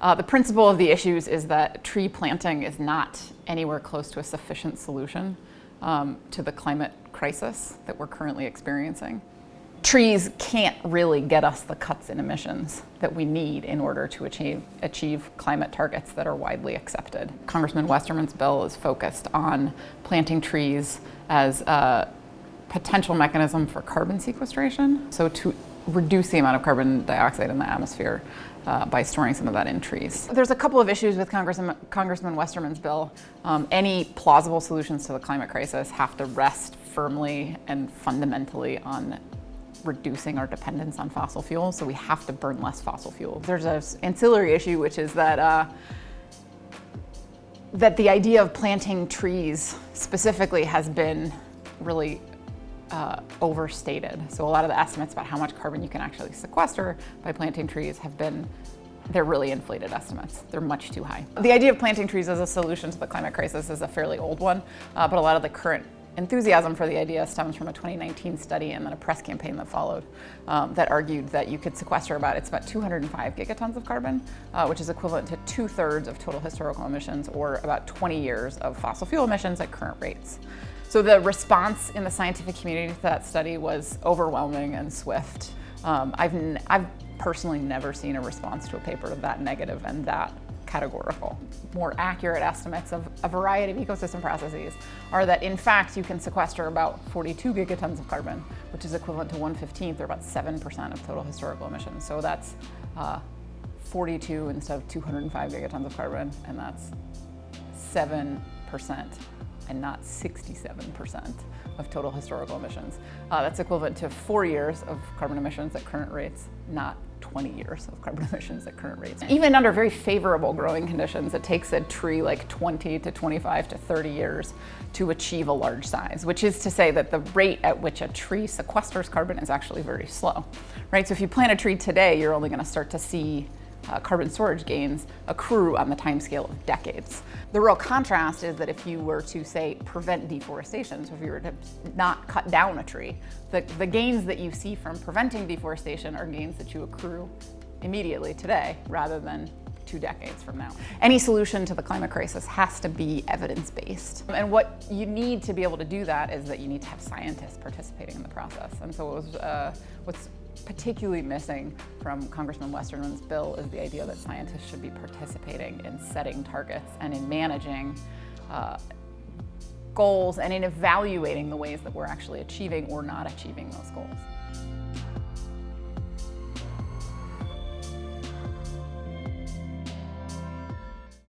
The principle of the issues is that tree planting is not anywhere close to a sufficient solution to the climate crisis that we're currently experiencing. Trees can't really get us the cuts in emissions that we need in order to achieve climate targets that are widely accepted. Congressman Westerman's bill is focused on planting trees as a potential mechanism for carbon sequestration, so to reduce the amount of carbon dioxide in the atmosphere by storing some of that in trees. There's a couple of issues with Congressman Westerman's bill. Any plausible solutions to the climate crisis have to rest firmly and fundamentally on reducing our dependence on fossil fuels, so we have to burn less fossil fuels. There's an ancillary issue, which is that the idea of planting trees specifically has been really overstated. So a lot of the estimates about how much carbon you can actually sequester by planting trees they're really inflated estimates. They're much too high. The idea of planting trees as a solution to the climate crisis is a fairly old one, but a lot of the current enthusiasm for the idea stems from a 2019 study and then a press campaign that followed that argued that you could sequester about 205 gigatons of carbon, which is equivalent to 2/3 of total historical emissions, or about 20 years of fossil fuel emissions at current rates. So the response in the scientific community to that study was overwhelming and swift. I've personally never seen a response to a paper that negative and that categorical. More accurate estimates of a variety of ecosystem processes are that, in fact, you can sequester about 42 gigatons of carbon, which is equivalent to 1/15, or about 7% of total historical emissions. So that's 42 instead of 205 gigatons of carbon, and that's 7% and not 67% of total historical emissions. That's equivalent to 4 years of carbon emissions at current rates, not 20 years of carbon emissions at current rates. Even under very favorable growing conditions, it takes a tree like 20 to 25 to 30 years to achieve a large size, which is to say that the rate at which a tree sequesters carbon is actually very slow, right? So if you plant a tree today, you're only going to start to see carbon storage gains accrue on the timescale of decades. The real contrast is that if you were to, say, prevent deforestation, so if you were to not cut down a tree, the gains that you see from preventing deforestation are gains that you accrue immediately today rather than 2 decades from now. Any solution to the climate crisis has to be evidence-based. And what you need to be able to do that is that you need to have scientists participating in the process. And so what's particularly missing from Congressman Westerman's bill is the idea that scientists should be participating in setting targets and in managing goals and in evaluating the ways that we're actually achieving or not achieving those goals.